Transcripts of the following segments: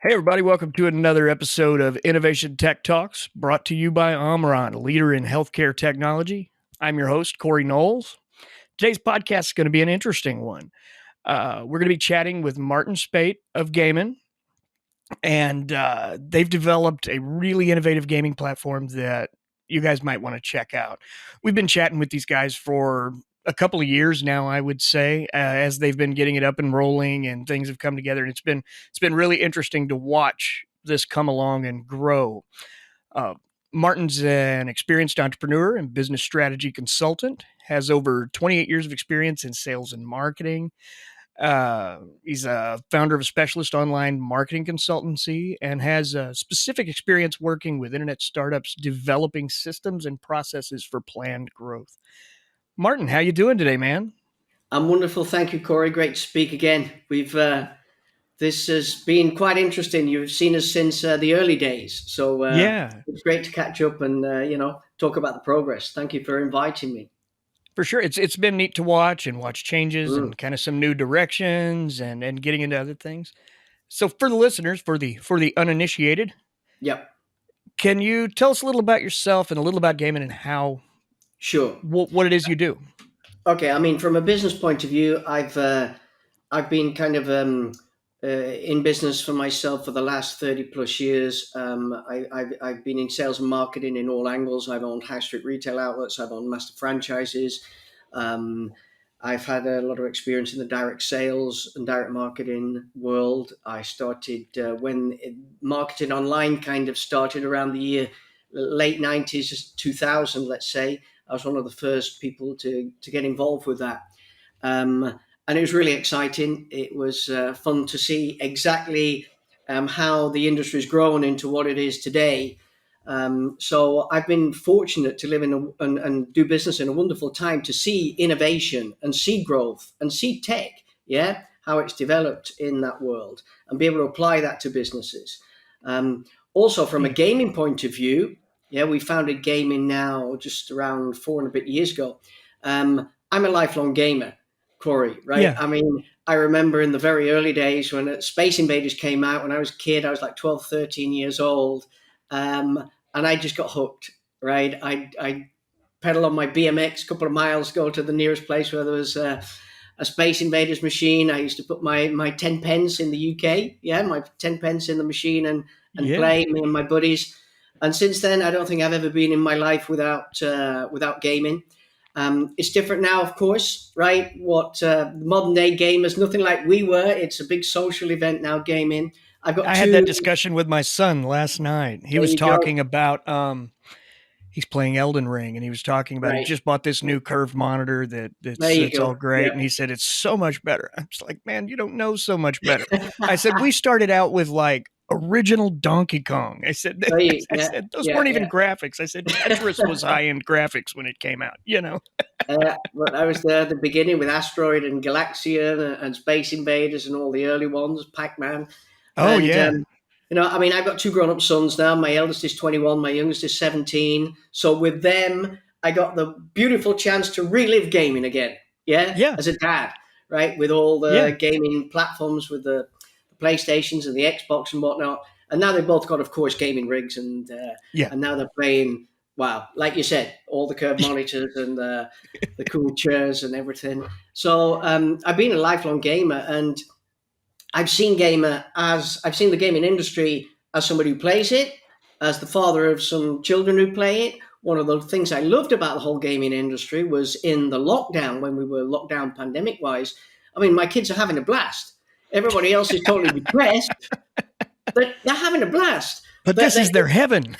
Hey, everybody, welcome to another episode of Innovation Tech Talks, brought to you by Omron, a leader in healthcare technology. I'm your host, Corey Noles. Today's podcast is going to be an interesting one. We're going to be chatting with Martin Speight of Gaimin, and they've developed a really innovative gaming platform that you guys might want to check out. We've been chatting with these guys for a couple of years now, I would say, as they've been getting it up and rolling and things have come together. And it's been really interesting to watch this come along and grow. Uh, Martin's an experienced entrepreneur and business strategy consultant, has over 28 years of experience in sales and marketing. He's a founder of a specialist online marketing consultancy and has a specific experience working with internet startups, developing systems and processes for planned growth. Martin, how you doing today, man? I'm wonderful. Thank you, Corey. Great to speak again. This has been quite interesting. You've seen us since the early days. So Yeah, it's great to catch up and, talk about the progress. Thank you for inviting me. for sure. It's been neat to watch changes Mm. and kind of some new directions and getting into other things. So for the listeners, for the uninitiated, Yep, can you tell us a little about yourself and a little about gaming and how sure. what it is you do? Okay. I mean, from a business point of view, I've been kind of in business for myself for the last 30 plus years. I've been in sales and marketing in all angles. I've owned high street retail outlets. I've owned master franchises. Um, I've had a lot of experience in the direct sales and direct marketing world. I started marketing online kind of started around the year late 90s, 2000, let's say. I was one of the first people to get involved with that. And it was really exciting. It was fun to see exactly how the industry has grown into what it is today. So I've been fortunate to live and do business in a wonderful time to see innovation and see growth and see tech, yeah, how it's developed in that world and be able to apply that to businesses. Also, from a gaming point of view, yeah, we founded Gaming now just around 4 and a bit years ago. I'm a lifelong gamer, Corey, right? Yeah, I mean, I remember in the very early days when Space Invaders came out when I was a kid. I was like 12, 13 years old. And I just got hooked, right? I pedal on my BMX a couple of miles, go to the nearest place where there was a Space Invaders machine. I used to put my 10 pence in the UK, yeah, my 10 pence in the machine and yeah. play, me and my buddies. And since then, I don't think I've ever been in my life without gaming. It's different now, of course, right? What modern day gamers, nothing like we were. It's a big social event now, gaming. I've got I had that two. discussion with my son last night. He There was you go. talking about he's playing Elden Ring and he was talking about he Right. just bought this new curved monitor There that's you it's all go. great Yeah. and he said it's so much better. I was like, "Man, you don't know so much better." I said, "We started out with like original Donkey Kong." I said I Yeah. said those Yeah. weren't even Yeah. graphics. I said Tetris was high-end graphics when it came out. But I was there at the beginning with Asteroid and Galaxian and Space Invaders and all the early ones, Pac-Man. Oh And, yeah. I mean, I've got two grown-up sons now. My eldest is 21, my youngest is 17. So with them, I got the beautiful chance to relive gaming again, yeah, Yeah. as a dad, right, with all Yeah. the gaming platforms, with the PlayStations and the Xbox and whatnot. And now they've both got, of course, gaming rigs, Yeah. and now they're playing. Wow, like you said, all the curved monitors and the cool chairs and everything. So I've been a lifelong gamer, and I've seen the gaming industry as somebody who plays it, as the father of some children who play it. One of the things I loved about the whole gaming industry was in the lockdown, when we were locked down pandemic wise. I mean, my kids are having a blast. Everybody else is totally depressed, but they're having a blast. But this is their heaven.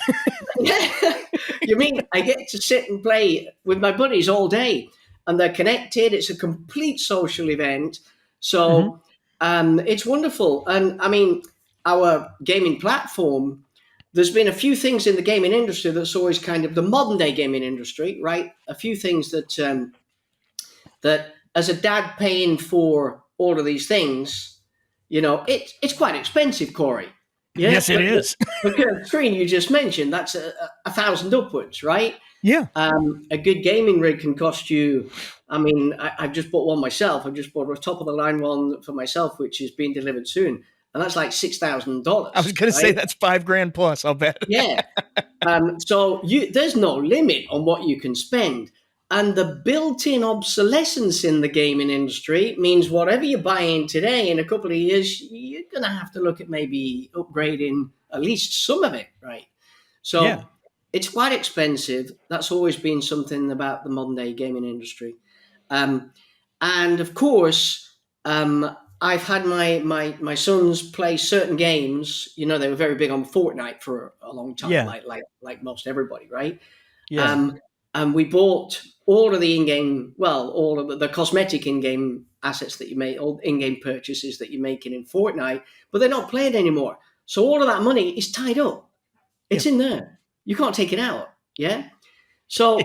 Yeah. You mean I get to sit and play with my buddies all day, and they're connected. It's a complete social event. Mhm. So it's wonderful. And I mean, our gaming platform, there's been a few things in the gaming industry that's always kind of the modern day gaming industry, right? A few things that as a dad paying for all of these things, it's quite expensive, Corey. Yeah, Yes, it is. the curved screen you just mentioned, that's a thousand upwards, right? Yeah. A good gaming rig can cost you. I mean, I've just bought one myself. I've just bought a top of the line one for myself, which is being delivered soon. and that's like $6,000. I was going to say Right? that's $5,000 plus, I'll bet. Yeah. So there's no limit on what you can spend. And the built-in obsolescence in the gaming industry means whatever you're buying today, in a couple of years, you're going to have to look at maybe upgrading at least some of it, right? So Yeah. it's quite expensive. That's always been something about the modern day gaming industry. And of course, I've had my sons play certain games. You know, they were very big on Fortnite for a long time, Yeah. like most everybody, right? Yeah. And we bought all of the in-game, well, all of the cosmetic in-game assets that you make, all in-game purchases that you're making in Fortnite, but they're not played anymore. So all of that money is tied up. It's in there. You can't take it out. Yeah. So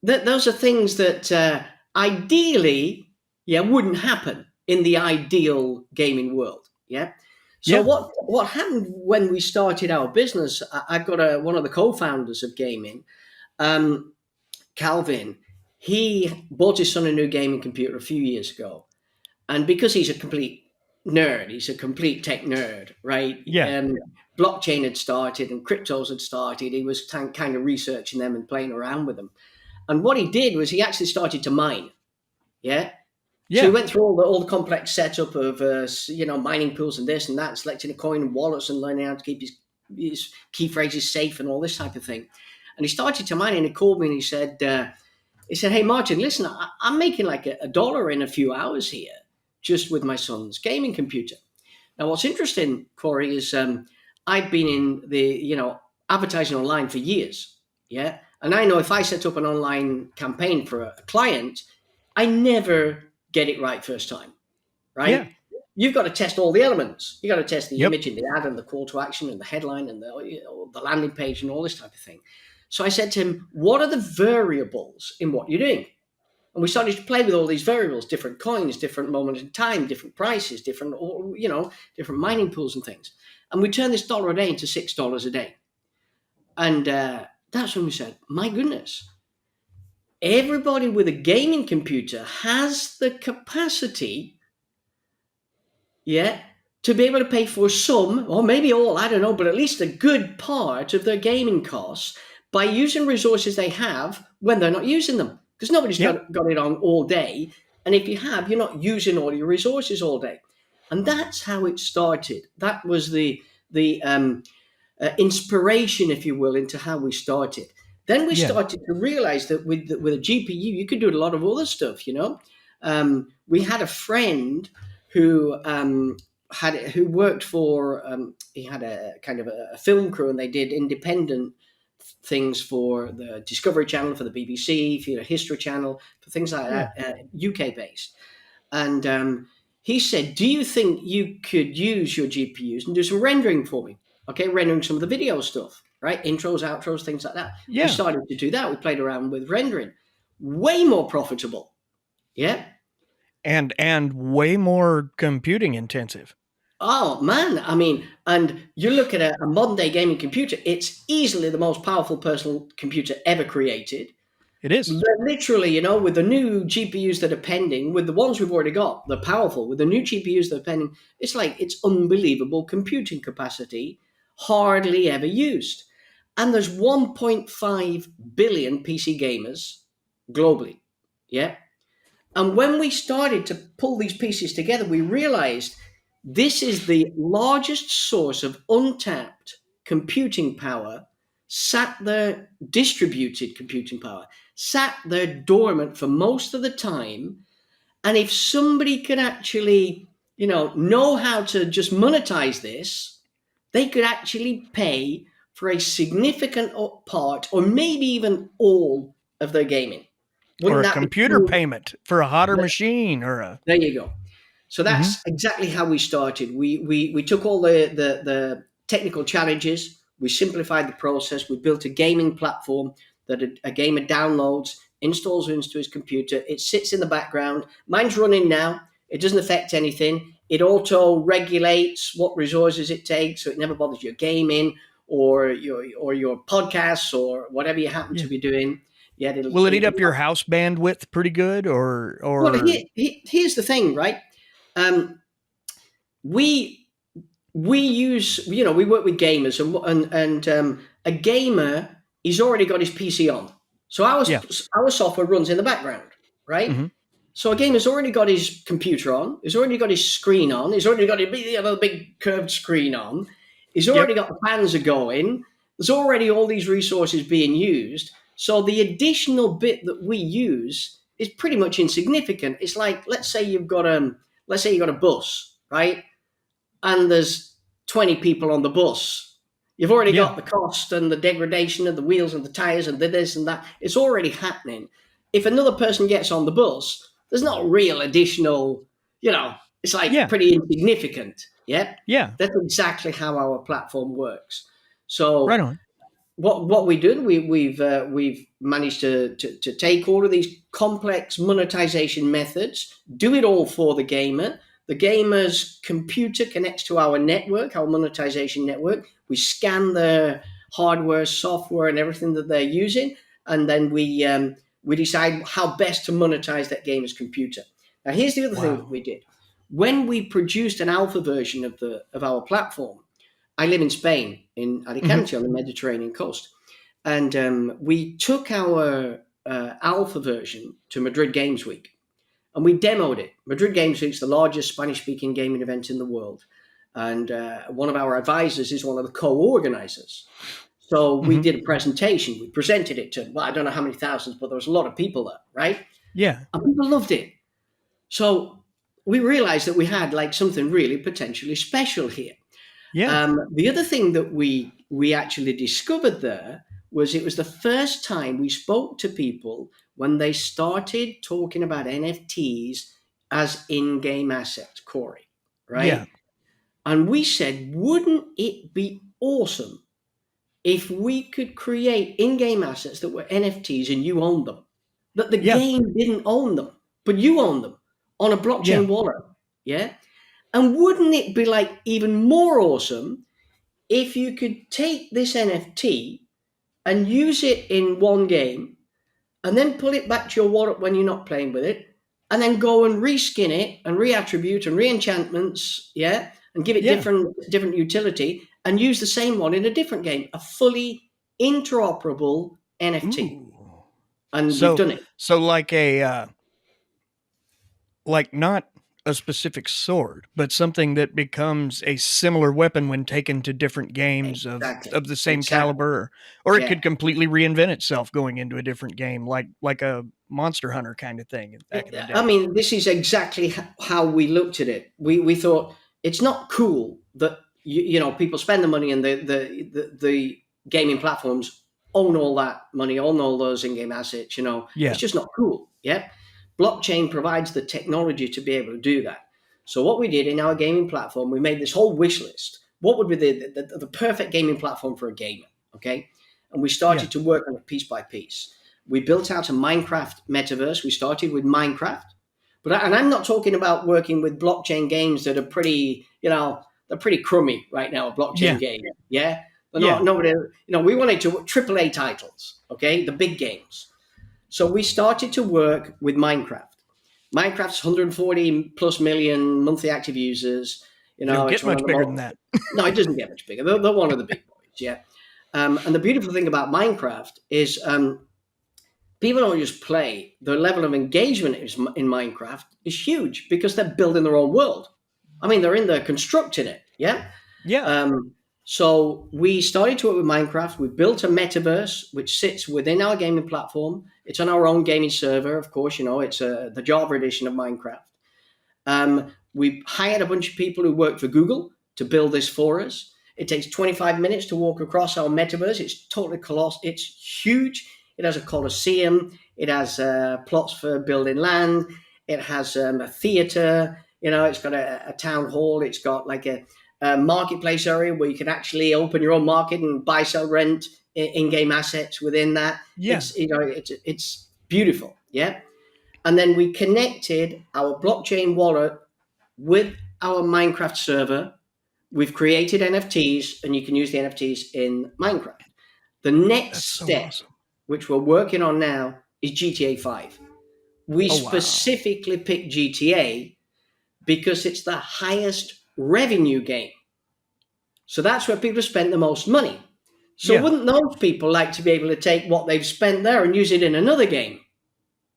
those are things that ideally, wouldn't happen in the ideal gaming world. Yeah. So what happened when we started our business? I've got one of the co-founders of Gaimin, Calvin. He bought his son a new gaming computer a few years ago, and because he's a complete nerd, he's a complete tech nerd, right? Yeah. Blockchain had started and cryptos had started. He was kind of researching them and playing around with them. And what he did was he actually started to mine. Yeah. So he went through all the complex setup of mining pools and this and that, selecting a coin and wallets and learning how to keep his key phrases safe and all this type of thing. And he started to mine, and he called me and he said, "Hey Martin, listen, I'm making like $1 in a few hours here, just with my son's gaming computer." Now, what's interesting, Corey, is I've been in the advertising online for years, yeah, and I know if I set up an online campaign for a client, I never get it right first time, right? Yeah. You've got to test all the elements. You got to test the image and the ad and the call to action and the headline and the landing page and all this type of thing. So I said to him, "What are the variables in what you're doing?" And we started to play with all these variables, different coins, different moments in time, different prices, different mining pools and things. And we turned this $1 a day into $6 a day. And that's when we said, my goodness, everybody with a gaming computer has the capacity, to be able to pay for some, or maybe all, I don't know, but at least a good part of their gaming costs by using resources they have when they're not using them. Because nobody's got it on all day. And if you have, you're not using all your resources all day. And that's how it started. That was the inspiration, if you will, into how we started. Then we started to realize that with a GPU, you could do a lot of other stuff, we had a friend who worked for, he had a kind of a film crew, and they did independent things for the Discovery Channel, for the BBC, for the History Channel, for things like that, UK based. And he said, "Do you think you could use your GPUs and do some rendering for me? Okay, rendering some of the video stuff, right? Intros, outros, things like that." We started to do that. We played around with rendering. Way more profitable. Yeah. And way more computing intensive. Oh, man. I mean, and you look at a modern day gaming computer, it's easily the most powerful personal computer ever created. It is. Literally, with the new GPUs that are pending, with the ones we've already got, they're powerful. With the new GPUs that are pending, it's unbelievable computing capacity, hardly ever used. And there's 1.5 billion PC gamers globally. Yeah. And when we started to pull these pieces together, we realized this is the largest source of untapped computing power, sat there, distributed computing power, sat there dormant for most of the time. And if somebody could actually, know how to just monetize this, they could actually pay for a significant part, or maybe even all, of their gaming. Or a computer payment for a hotter machine, or a... There you go. So that's exactly how we started. We took all the technical challenges, we simplified the process, we built a gaming platform that a gamer downloads, installs into his computer. It sits in the background. Mine's running now. It doesn't affect anything. It auto regulates what resources it takes, so it never bothers your gaming or your podcasts or whatever you happen to be doing. Will it eat up your house bandwidth pretty good, or? Well, here's the thing, right? We we use, we work with gamers, and a gamer, he's already got his PC on. So our software runs in the background, right? Mm-hmm. So a gamer's already got his computer on. He's already got his screen on. He's already got a big curved screen on. He's already got the fans are going. There's already all these resources being used. So the additional bit that we use is pretty much insignificant. It's like, let's say you've got a bus, right? And there's 20 people on the bus. You've already got the cost and the degradation of the wheels and the tires and the this and that. It's already happening. If another person gets on the bus, there's not real additional, it's like pretty insignificant. Yeah. Yeah. That's exactly how our platform works. So right on. What we do, we've managed to take all of these complex monetization methods, do it all for the gamer. The gamer's computer connects to our network, our monetization network. We scan their hardware, software, and everything that they're using, and then we decide how best to monetize that gamer's computer. Now, here's the other thing that we did. When we produced an alpha version of our platform, I live in Spain, in Alicante, on the Mediterranean coast, and we took our alpha version to Madrid Games Week. And we demoed it. Madrid Games Week is the largest Spanish-speaking gaming event in the world. And one of our advisors is one of the co-organizers. So we did a presentation. We presented it to, I don't know how many thousands, but there was a lot of people there, right? Yeah. And people loved it. So we realized that we had like something really potentially special here. Yeah. The other thing that we actually discovered there was it was the first time we spoke to people when they started talking about NFTs as in-game assets, Corey, right? Yeah. And we said, wouldn't it be awesome if we could create in-game assets that were NFTs and you owned them, that the game didn't own them, but you own them on a blockchain wallet, yeah? And wouldn't it be like even more awesome if you could take this NFT and use it in one game and then pull it back to your wallet when you're not playing with it, and then go and reskin it and reattribute and re-enchantments, and give it different utility, and use the same one in a different game, a fully interoperable NFT. Ooh. And we've done it. So like not a specific sword, but something that becomes a similar weapon when taken to different games of the same caliber, or it could completely reinvent itself going into a different game, like a Monster Hunter kind of thing. Back in the day. I mean, this is exactly how we looked at it. We thought it's not cool that people spend the money and the gaming platforms own all that money, own all those in-game assets. It's just not cool. Yeah. Blockchain provides the technology to be able to do that. So what we did in our gaming platform, we made this whole wish list. What would be the perfect gaming platform for a gamer? Okay. And we started to work on it piece by piece. We built out a Minecraft metaverse. We started with Minecraft. And I'm not talking about working with blockchain games that are pretty, they're pretty crummy right now, a blockchain game. Yeah. Nobody, we wanted to AAA titles. Okay. The big games. So we started to work with Minecraft. Minecraft's 140 plus million monthly active users. It don't get much bigger than that. No, it doesn't get much bigger. They're one of the big boys, yeah. And the beautiful thing about Minecraft is people don't just play. The level of engagement in Minecraft is huge because they're building their own world. I mean, they're in there constructing it, yeah? Yeah. So we started to work with Minecraft. We built a metaverse which sits within our gaming platform. It's on our own gaming server, of course. It's the Java edition of Minecraft. We hired a bunch of people who work for Google to build this for us. It takes 25 minutes to walk across our metaverse. It's totally colossal. It's huge. It has a coliseum. It has plots for building land. It has a theater. It's got a town hall. It's got like a marketplace area where you can actually open your own market and buy, sell, rent in-game assets within that. Yeah. It's beautiful. Yeah. And then we connected our blockchain wallet with our Minecraft server. We've created NFTs, and you can use the NFTs in Minecraft. The next step, which we're working on now, is GTA 5. We specifically picked GTA because it's the highest revenue game So that's where people have spent the most money. So Yeah. wouldn't those people like to be able to take what they've spent there and use it in another game?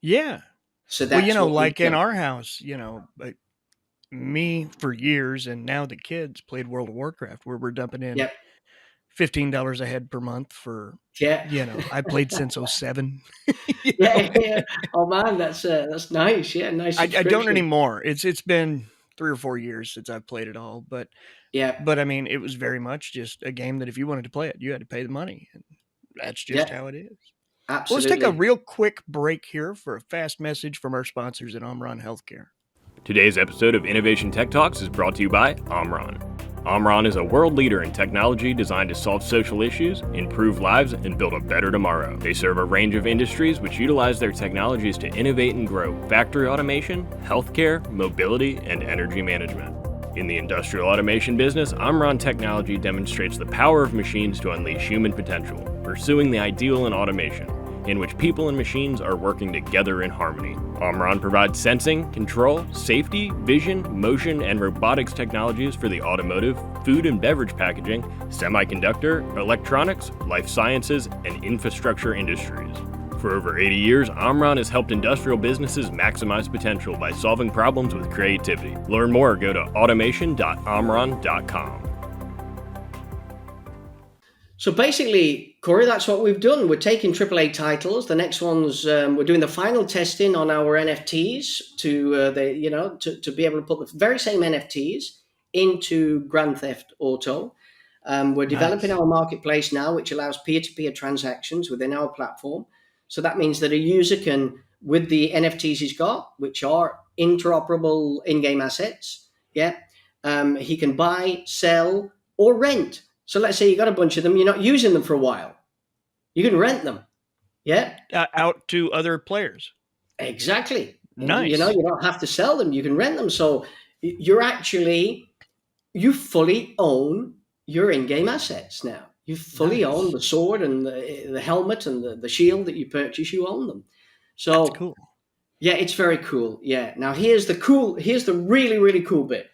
Yeah. So Well, that's what we've like in done. our house, me for years and now the kids played World of Warcraft where we're dumping in Yep. $15 a head per month for, Yeah. I played since '07. you know, Yeah. Yeah. Oh man, that's nice. Yeah, nice I don't subscription. anymore. It's been 3 or 4 years since I've played it all, Yeah. but I mean, it was very much just a game that if you wanted to play it, you had to pay the money, and that's just Yeah. how it is. Well, let's take a Absolutely. real quick break here for a fast message from our sponsors at Omron Healthcare. Today's episode of Innovation Tech Talks is brought to you by Omron. Omron is a world leader in technology designed to solve social issues, improve lives, and build a better tomorrow. They serve a range of industries which utilize their technologies to innovate and grow factory automation, healthcare, mobility, and energy management. In the industrial automation business, Omron technology demonstrates the power of machines to unleash human potential, pursuing the ideal in automation, in which people and machines are working together in harmony. Omron provides sensing, control, safety, vision, motion, and robotics technologies for the automotive, food and beverage packaging, semiconductor, electronics, life sciences, and infrastructure industries. For over 80 years, Omron has helped industrial businesses maximize potential by solving problems with creativity. Learn more, go to automation.omron.com. So basically, Corey, that's what we've done. We're taking AAA titles. The next ones, we're doing the final testing on our NFTs to to be able to put the very same NFTs into Grand Theft Auto. We're developing Nice. our marketplace now, which allows peer-to-peer transactions within our platform. So that means that a user can, with the NFTs he's got, which are interoperable in-game assets, he can buy, sell, or rent. So let's say you got a bunch of them, you're not using them for a while. You can rent them. Yeah, Out to other players. exactly. And you Nice. don't have to sell them. You can rent them. So you're actually, you fully own your in-game assets now. You fully own Nice. the sword and the helmet and the shield that you purchase. You own them. That's So cool. yeah, it's very cool. Yeah. Now here's the really, really cool bit.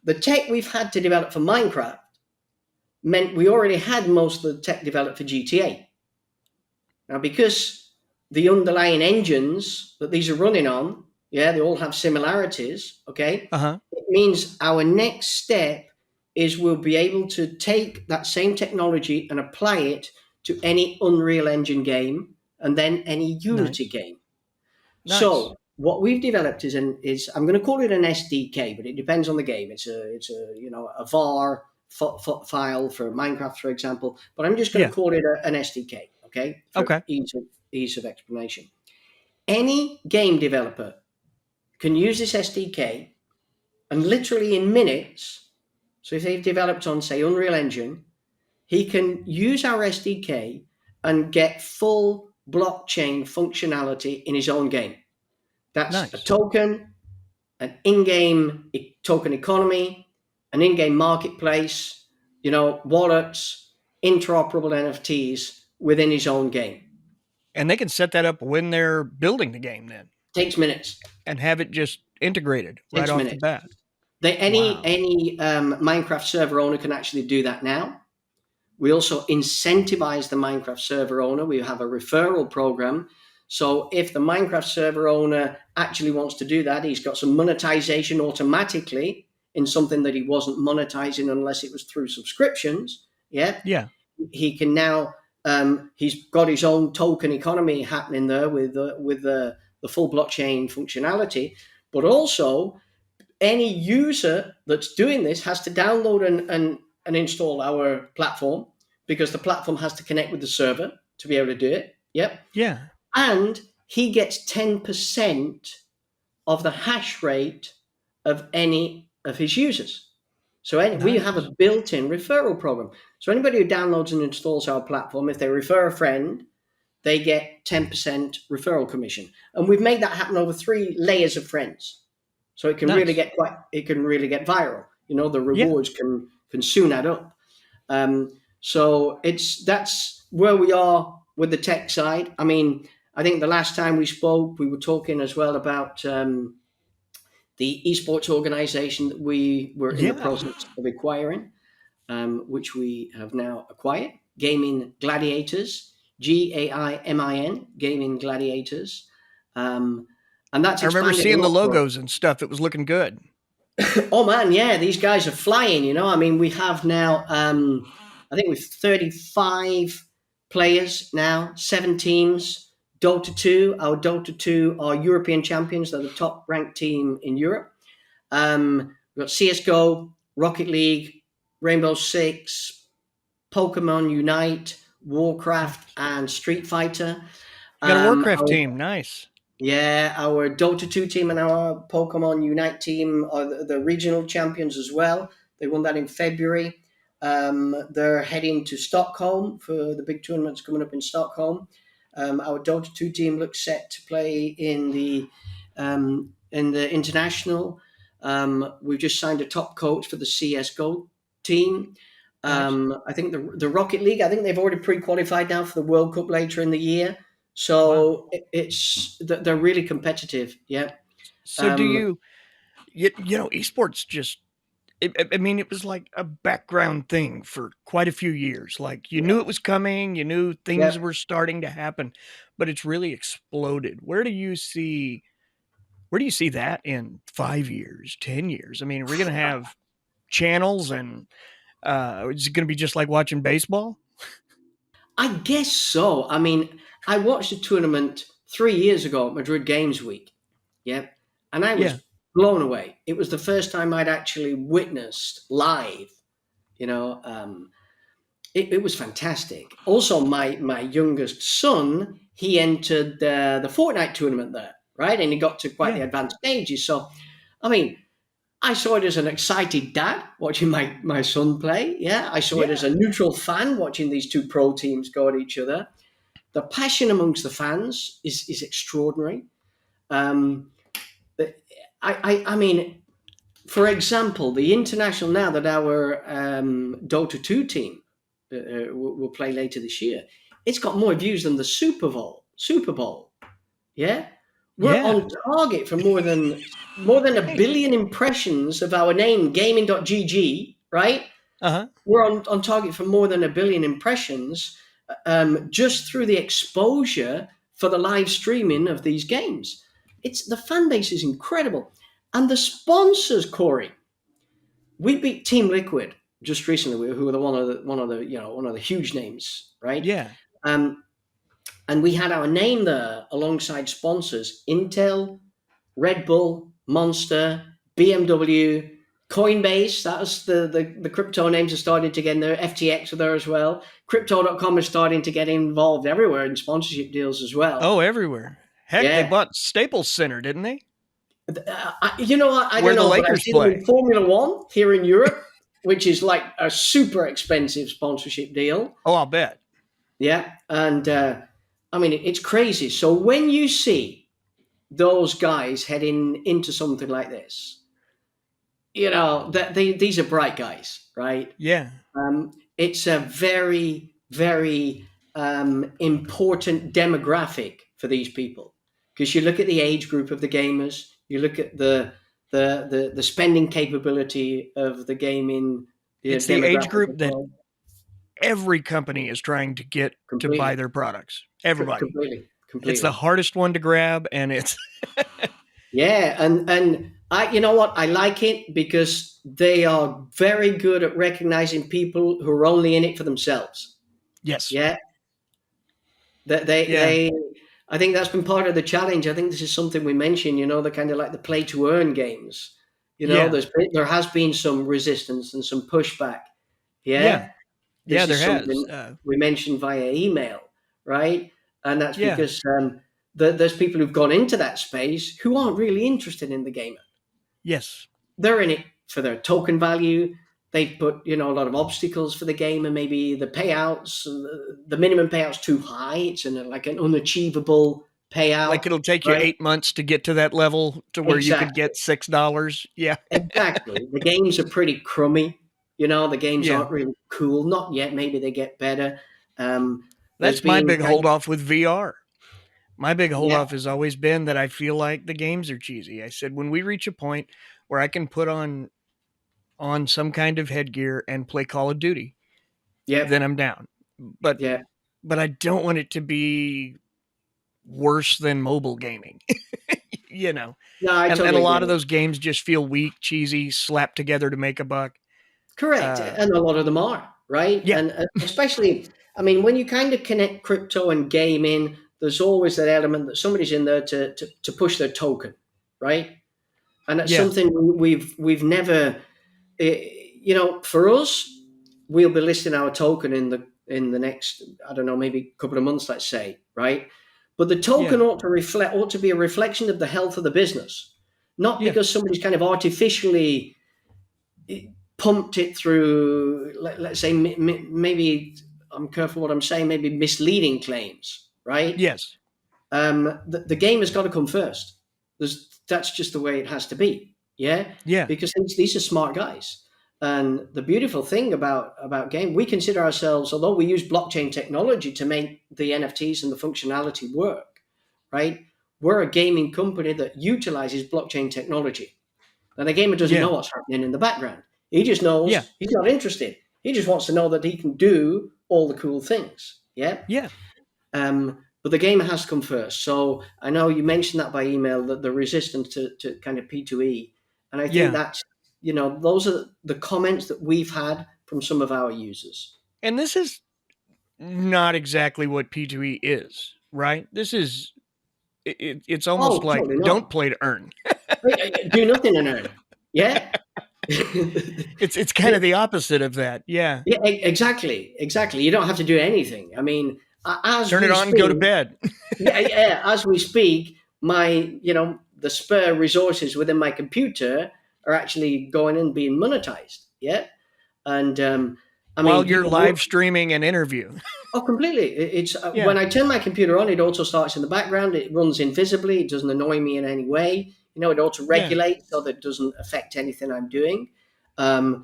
The tech we've had to develop for Minecraft meant we already had most of the tech developed for GTA. Now, because the underlying engines that these are running on, they all have similarities, okay? Uh-huh. It means our next step is we'll be able to take that same technology and apply it to any Unreal Engine game and then any Unity Nice. game. Nice. So what we've developed is I'm going to call it an SDK, but it depends on the game. It's a var file for Minecraft, for example. But I'm just going Yeah. to call it an SDK, okay, for Okay. ease of explanation. Any game developer can use this SDK, and literally in minutes. So if they've developed on, say, Unreal Engine, he can use our SDK and get full blockchain functionality in his own game. That's a Nice. token, an in-game token economy, an in-game marketplace, wallets, interoperable NFTs within his own game. And they can set that up when they're building the game then Takes minutes. and have it just integrated right Takes off the minutes. bat. Any Wow. Minecraft server owner can actually do that now. We also incentivize the Minecraft server owner. We have a referral program. So if the Minecraft server owner actually wants to do that, he's got some monetization automatically in something that he wasn't monetizing unless it was through subscriptions. Yeah. Yeah. He can now, he's got his own token economy happening there with the full blockchain functionality. But also, any user that's doing this has to download and install our platform, because the platform has to connect with the server to be able to do it. Yep. Yeah. And he gets 10% of the hash rate of any of his users. So we have a Nice. built-in referral program. So anybody who downloads and installs our platform, if they refer a friend, they get 10% referral commission. And we've made that happen over 3 layers of friends. So it can really Nice. get viral. The Yeah. rewards can soon add up. So that's where we are with the tech side. I mean, I think the last time we spoke, we were talking as well about the esports organization that we were in the Yeah. process of acquiring. which we have now acquired. Gaimin Gladiators, Gaimin, Gaimin Gladiators. And that's I remember expanded a seeing the lot for us. logos and stuff. It was looking good. Oh man, yeah, these guys are flying. I mean, we have now, I think we've 35 players now, 7 teams. Dota 2, our Dota 2 are European champions. They're the top ranked team in Europe. We've got CSGO, Rocket League, Rainbow Six, Pokemon Unite, Warcraft, and Street Fighter. You got a Warcraft Our team. Nice. Yeah, our Dota 2 team and our Pokemon Unite team are the regional champions as well. They won that in February. They're heading to Stockholm for the big tournaments coming up in Stockholm. Our Dota 2 team looks set to play in the international. We've just signed a top coach for the CSGO team. Nice. I think the Rocket League, I think they've already pre-qualified now for the World Cup later in the year. So they're really competitive. Yeah. So do you know, esports just, I mean, it was like a background thing for quite a few years. Like you knew it was coming, you knew things Yeah. were starting to happen, but it's really exploded. Where do you see that in 5 years, 10 years? I mean, are we going to have channels and is it going to be just like watching baseball? I guess so. I mean, I watched a tournament 3 years ago at Madrid Games Week. Yeah. And I Yeah. was blown away. It was the first time I'd actually witnessed live, you know, it was fantastic. Also, my youngest son, he entered the Fortnite tournament there, right? And he got to quite the advanced stages. So, I mean, I saw it as an excited dad watching my son play. Yeah, I saw it as a neutral fan watching these two pro teams go at each other. The passion amongst the fans is extraordinary. I mean, for example, the international now that our Dota 2 team will play later this year, it's got more views than the Super Bowl. Yeah, we're Yeah. on target for more than a billion impressions of our name, gaming.gg, right? Uh-huh. We're on target for more than a billion impressions just through the exposure for the live streaming of these games. The fan base is incredible. And the sponsors, Corey, we beat Team Liquid just recently, who are one of the huge names, right? Yeah. And we had our name there alongside sponsors: Intel, Red Bull, Monster, BMW, Coinbase. That was the crypto names are starting to get in there. FTX are there as well. Crypto.com is starting to get involved everywhere in sponsorship deals as well. Oh, everywhere. Heck, Yeah. they bought Staples Center, didn't they? I don't Where the know, but I've Lakers seen them play. in Formula One here in Europe, which is like a super expensive sponsorship deal. Oh, I'll bet. Yeah, and I mean it's crazy. So when you see those guys heading into something like this, that these are bright guys, right? Yeah. It's a very, very important demographic for these people, because you look at the age group of the gamers, you look at the spending capability of the gaming. It's the age demographic group as that well. every company is trying to get to Completely. buy their products. Everybody. Completely. It's the hardest one to grab, and it's Yeah, and I, you know what, I like it because they are very good at recognizing people who are only in it for themselves. yes. Yeah, they I think that's been part of the challenge. I think this is something we mentioned. The kind of like the play to earn games. Yeah. There has been some resistance and some pushback. Yeah. This there is has. something we mentioned via email, right? And that's Yeah. because there's people who've gone into that space who aren't really interested in the gamer. Yes. They're in it for their token value. They put a lot of obstacles for the game, and maybe the payouts, the minimum payout's too high. It's like an unachievable payout. Like it'll take you right? 8 months to get to that level to where you could get $6. Yeah. Exactly. The games are pretty crummy. The games Yeah. aren't really cool. Not yet. Maybe they get better. That's my big hold off with VR. My big hold off has always been that I feel like the games are cheesy. I said, when we reach a point where I can put on on some kind of headgear and play Call of Duty, Yep. then I'm down. But Yeah. but I don't want it to be worse than mobile gaming. You know. No, I And totally a lot agree. of those games just feel weak, cheesy, slapped together to make a buck. Correct. And a lot of them are, right? Yeah. And especially, I mean, when you kind of connect crypto and gaming, there's always that element that somebody's in there to push their token, right? And that's Yeah. something we've never, for us, we'll be listing our token in the next, I don't know, maybe a couple of months, let's say, right? But the token Yeah. ought to be a reflection of the health of the business, not Yeah. because somebody's kind of artificially pumped it through, let's say, maybe, I'm careful what I'm saying, maybe misleading claims, right? Yes. The game has got to come first. That's just the way it has to be. Yeah. Yeah. Because these are smart guys. And the beautiful thing about game, we consider ourselves, although we use blockchain technology to make the NFTs and the functionality work, right? We're a gaming company that utilizes blockchain technology. Now, the gamer doesn't Yeah. know what's happening in the background. He just knows Yeah. he's not interested. He just wants to know that he can do all the cool things. Yeah. Yeah. But the game has to come first. So I know you mentioned that by email, that the resistance to kind of P2E. And I think Yeah. that's, those are the comments that we've had from some of our users. And this is not exactly what P2E is, right? This is, it's almost like totally not. don't play to earn. Do nothing and earn. Yeah. It's kind of the opposite of that. Yeah. Yeah, exactly. You don't have to do anything. I mean, as Turn it we on and go to speak- bed. yeah, as we speak, the spare resources within my computer are actually going and being monetized. Yeah. And while you're live streaming an interview. Oh, completely. It's when I turn my computer on, it auto starts in the background. It runs invisibly. It doesn't annoy me in any way. It auto regulates so that it doesn't affect anything I'm doing. A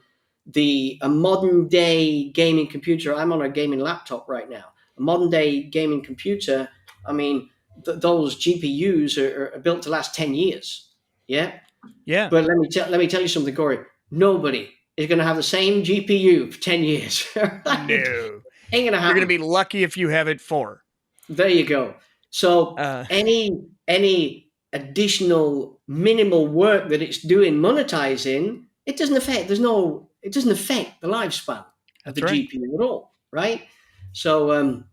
modern day gaming computer, I'm on a gaming laptop right now. A modern day gaming computer, I mean, those GPUs are built to last 10 years. Yeah. Yeah. But let me tell you something, Corey. Nobody is going to have the same GPU for 10 years. Right? No. Ain't gonna happen. You're going to be lucky if you have it 4. There you go. So any additional minimal work that it's doing monetizing, it doesn't affect. It doesn't affect the lifespan of the GPU at all, right? So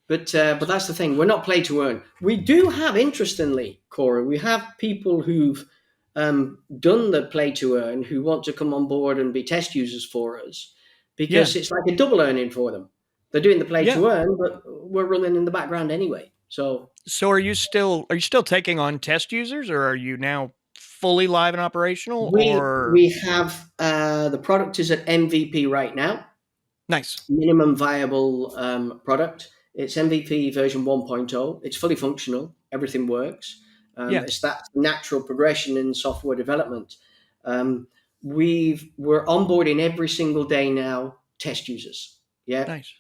but that's the thing. We're not play to earn. We do have, interestingly, Corey, we have people who've done the play to earn who want to come on board and be test users for us. Because it's like a double earning for them. They're doing the play to earn, but we're running in the background anyway. So are you still taking on test users, or are you now fully live and operational? We have the product is at MVP right now. Nice. Minimum viable product. It's MVP version 1.0. It's fully functional. Everything works. It's that natural progression in software development. We're onboarding every single day now test users. Yeah. Nice.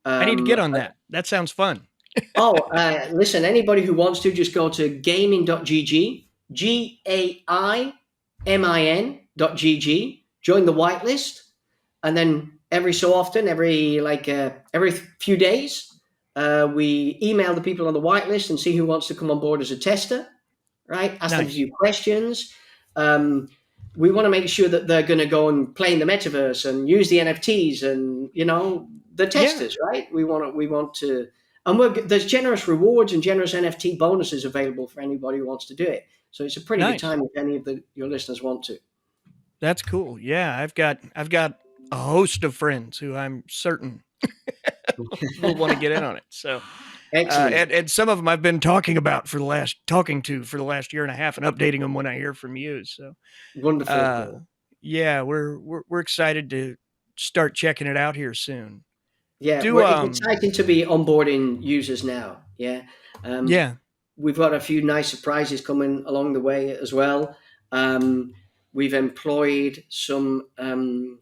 I need to get on that. That sounds fun. Listen, anybody who wants to, just go to gaimin.gg, GAIMIN.gg, join the whitelist. And then every so often, every few days, we email the people on the whitelist and see who wants to come on board as a tester, right? Ask them a few questions. We want to make sure that they're going to go and play in the metaverse and use the NFTs and, the testers, right? We want to, and there's generous rewards and generous NFT bonuses available for anybody who wants to do it. So it's a pretty good time if any of your listeners want to. That's cool. Yeah, I've got a host of friends who I'm certain will want to get in on it. So, excellent. And some of them I've been talking to for the last year and a half, and updating them when I hear from you. So wonderful. Yeah, we're excited to start checking it out here soon. Yeah, it's exciting to be onboarding users now. Yeah. We've got a few nice surprises coming along the way as well. We've employed some. I'm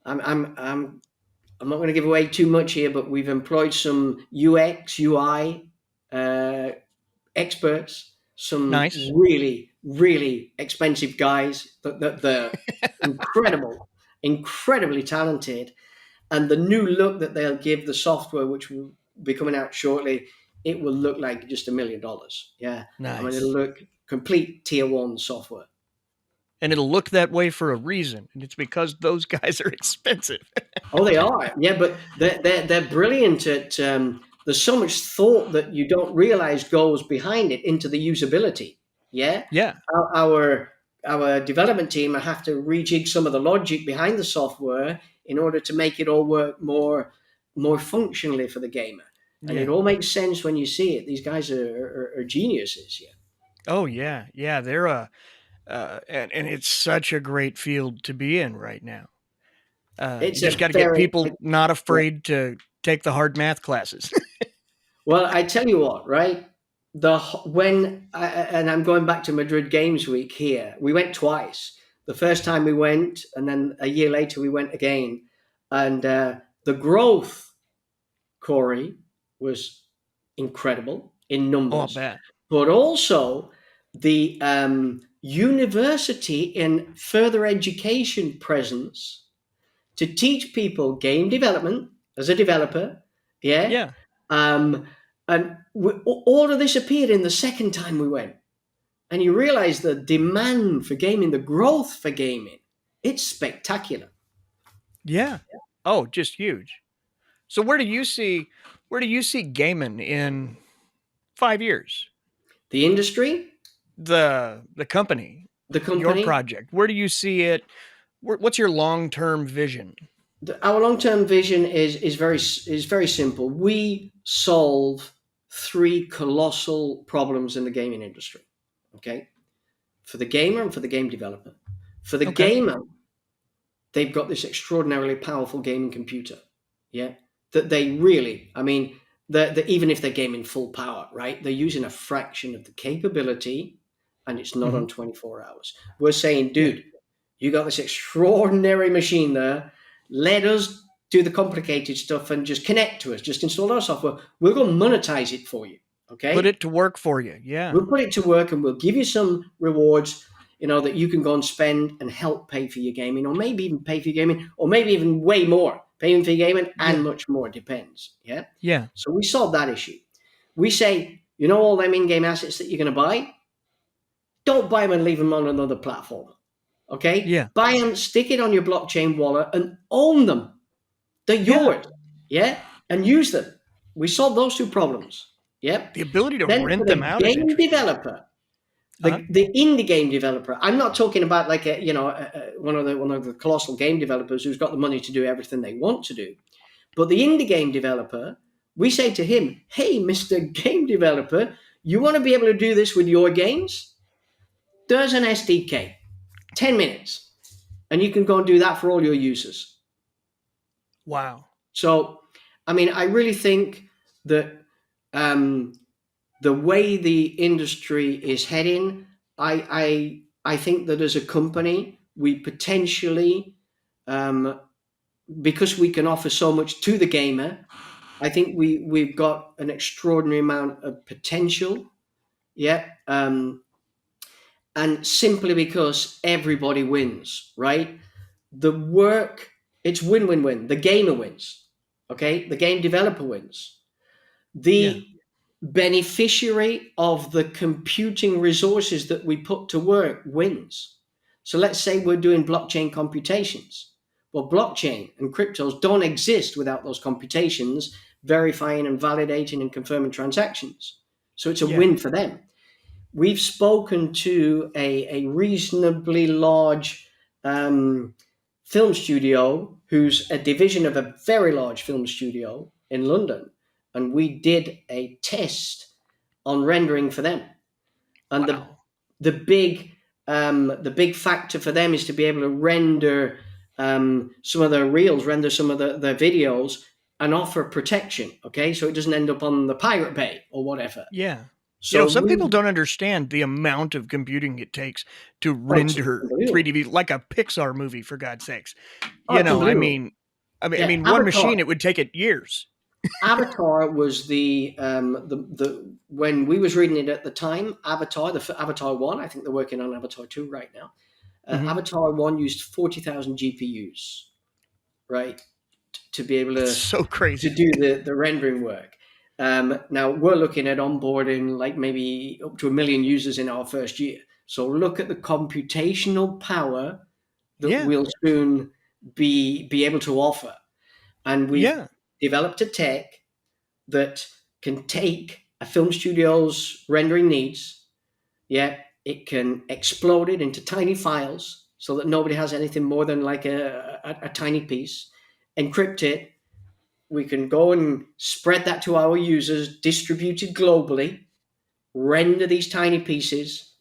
not going to give away too much here, but we've employed some UX UI experts, some Nice. really, really expensive guys that they're incredibly talented. And the new look that they'll give the software, which will be coming out shortly, it will look like just $1 million. Yeah. I mean, it'll Nice. look complete tier 1 software. And it'll look that way for a reason. And it's because those guys are expensive. Oh, they are. Yeah, but they're brilliant at. There's so much thought that you don't realize goes behind it into the usability. Yeah. Yeah. Our development team have to rejig some of the logic behind the software in order to make it all work more functionally for the gamer. And Yeah. it all makes sense when you see it. These guys are geniuses. Yeah. Oh yeah. Yeah. They're and it's such a great field to be in right now. You just got to get people not afraid to take the hard math classes. Well, I tell you what, right? I'm going back to Madrid Games Week here. We went twice. The first time we went, and then a year later we went again. And the growth, Corey, was incredible in numbers. Oh, I bet. But also the university and further education presence to teach people game development as a developer. Yeah. Yeah. And all of this appeared in the second time we went. And you realize the demand for gaming, the growth for gaming, it's spectacular. Yeah. Oh, just huge. So where do you see Gaimin in 5 years? The industry? The company. The company? Your project. Where do you see it? What's your long-term vision? Our long-term vision is very simple. We solve 3 colossal problems in the gaming industry. Okay, for the gamer and for the game developer. For the gamer, they've got this extraordinarily powerful gaming computer. Yeah, that they really, I mean, even if they're gaming full power, right? They're using a fraction of the capability, and it's not on 24 hours. We're saying, dude, you got this extraordinary machine there. Let us do the complicated stuff and just connect to us. Just install our software. We'll go monetize it for you. Okay. Put it to work for you. Yeah. We'll put it to work and we'll give you some rewards, that you can go and spend and help pay for your gaming, or maybe even pay for your gaming, or maybe even way more paying for your gaming and much more. Depends. Yeah. Yeah. So we solve that issue. We say, all them in-game assets that you're going to buy, don't buy them and leave them on another platform. Okay. Yeah. Buy them, stick it on your blockchain wallet and own them. They're yours. Yeah. And use them. We solve those 2 problems. Yep. The ability to then rent them out. Game developer, the indie game developer. I'm not talking about like one of the colossal game developers who's got the money to do everything they want to do, but the indie game developer. We say to him, "Hey, Mr. Game Developer, you want to be able to do this with your games? There's an SDK, 10 minutes, and you can go and do that for all your users." Wow. So, I mean, I really think that. The way the industry is heading, I think that as a company, we potentially, because we can offer so much to the gamer, I think we've got an extraordinary amount of potential. Yeah. And simply because everybody wins, right? The work, it's win-win-win. The gamer wins. Okay. The game developer wins. The beneficiary of the computing resources that we put to work wins. So let's say we're doing blockchain computations. Well, blockchain and cryptos don't exist without those computations verifying and validating and confirming transactions. So it's a win for them. We've spoken to a reasonably large film studio who's a division of a very large film studio in London. And we did a test on rendering for them. And the big factor for them is to be able to render some of their reels, render some of their videos, and offer protection. Okay, so it doesn't end up on the Pirate Bay or whatever. Yeah. So some people don't understand the amount of computing it takes to render 3D, like a Pixar movie, for God's sakes. I mean, one machine, it would take it years. Avatar was the when we was reading it at the time. Avatar, Avatar 1. I think they're working on Avatar 2 right now. Mhm. Avatar 1 used 40,000 GPUs, right, to be able It's to so crazy. do the rendering work. Now we're looking at onboarding like maybe up to 1 million users in our first year. So look at the computational power that Yeah. we'll soon be able to offer. And we've Yeah. developed a tech that can take a film studio's rendering needs. Yeah, it can explode it into tiny files so that nobody has anything more than like a tiny piece, encrypt it. We can go and spread that to our users, distributed globally, render these tiny pieces,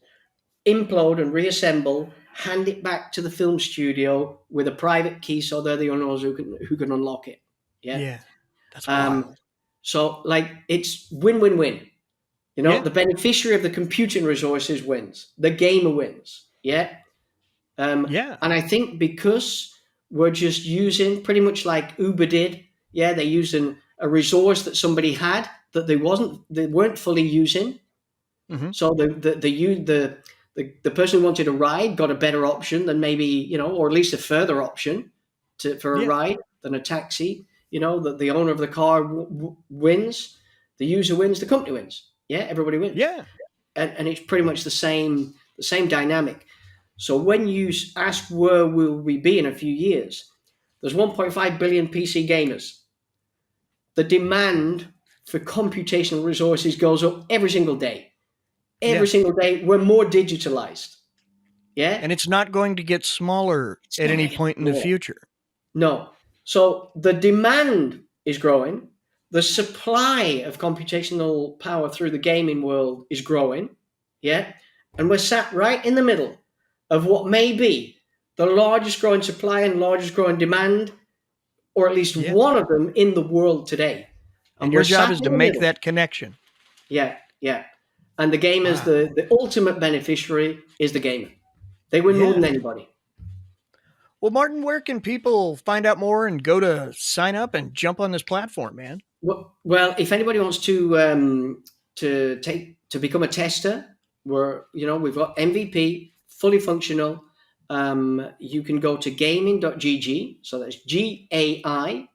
implode and reassemble, hand it back to the film studio with a private key so they're the only ones who can unlock it. Yeah. Yeah. That's Um, wild. so like it's win-win-win. You know, Yeah. the beneficiary of the computing resources wins. The gamer wins. Yeah. Yeah. And I think because we're just using pretty much like Uber did, yeah, they're using a resource that somebody had that they weren't fully using. Mhm. So the person who wanted a ride got a better option than maybe, or at least a further option for a Yeah. ride than a taxi. You know, that the owner of the car wins, the user wins, the company wins. Yeah, everybody wins, Yeah. and it's pretty much the same dynamic. So when you ask where will we be in a few years, there's 1.5 billion PC gamers. The demand for computational resources goes up every single day. Yeah. Every single day, we're more digitalized. Yeah, And it's not going to get smaller it's at not any going to get point in the more. future. No. So the demand is growing. The supply of computational power through the gaming world is growing. Yeah. And we're sat right in the middle of what may be the largest growing supply and largest growing demand, or at least Yeah. one of them in the world today. And And your we're job sat is in to the make middle. that connection. Yeah. Yeah. And the gamers, Wow. the ultimate beneficiary is the gamer. They win more Yeah. than anybody. Well, Martin, where can people find out more and go to sign up and jump on this platform, man? Well, if anybody wants to become a tester, we've got MVP fully functional. You can go to gaming.gg. So that's GAIMIN.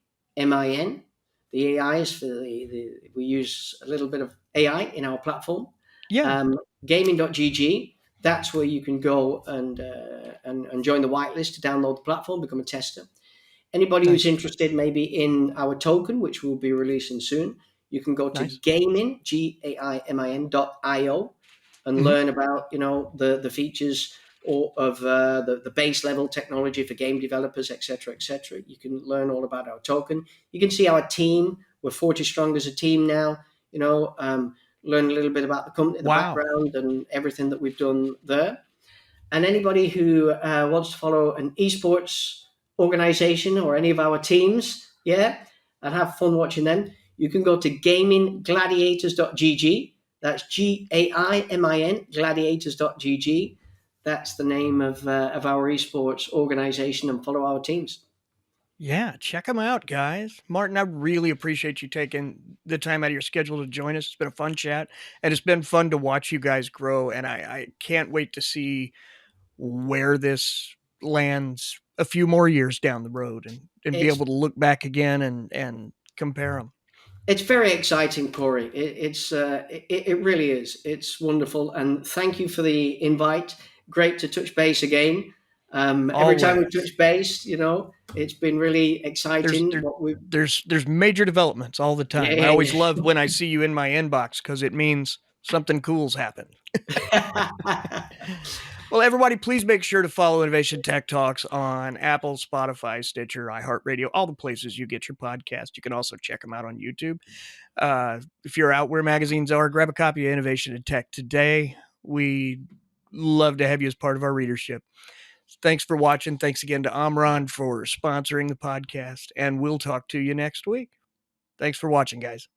The AI is for we use a little bit of AI in our platform. Yeah. Gaming.gg. That's where you can go and join the whitelist to download the platform, become a tester. Anybody who's Nice. interested maybe in our token, which we'll be releasing soon, you can go to Nice. Gaimin, GAIMIN.io, and Mhm. learn about the features of the base level technology for game developers, etc., etc. You can learn all about our token. You can see our team. We're 40 strong as a team now. Learn a little bit about the company, the Wow. background, and everything that we've done there. And anybody who wants to follow an esports organization or any of our teams, yeah, and have fun watching them, you can go to gaminggladiators.gg. That's GAIMIN, gladiators.gg. That's the name of our esports organization, and follow our teams. Yeah, check them out, guys. Martin, I really appreciate you taking the time out of your schedule to join us. It's been a fun chat, and it's been fun to watch you guys grow. And I can't wait to see where this lands a few more years down the road and be It's able to look back again and compare them. it's very exciting, Corey. It really is. It's wonderful, and thank you for the invite. Great to touch base again. Every time we Always. touch base, it's been really There's exciting. there, What we there's major developments all the Yeah, time. I yeah, always love when I see you in my inbox because it means something cool's happened. yeah. Well, everybody, please make sure to follow Innovation Tech Talks on Apple, Spotify, Stitcher, iHeartRadio, all the places you get your podcast. You can also check them out on YouTube. If you're out where magazines are, grab a copy of Innovation and Tech today. We love to have you as part of our readership. Thanks for watching. Thanks again to Omron for sponsoring the podcast, and we'll talk to you next week. Thanks for watching, guys.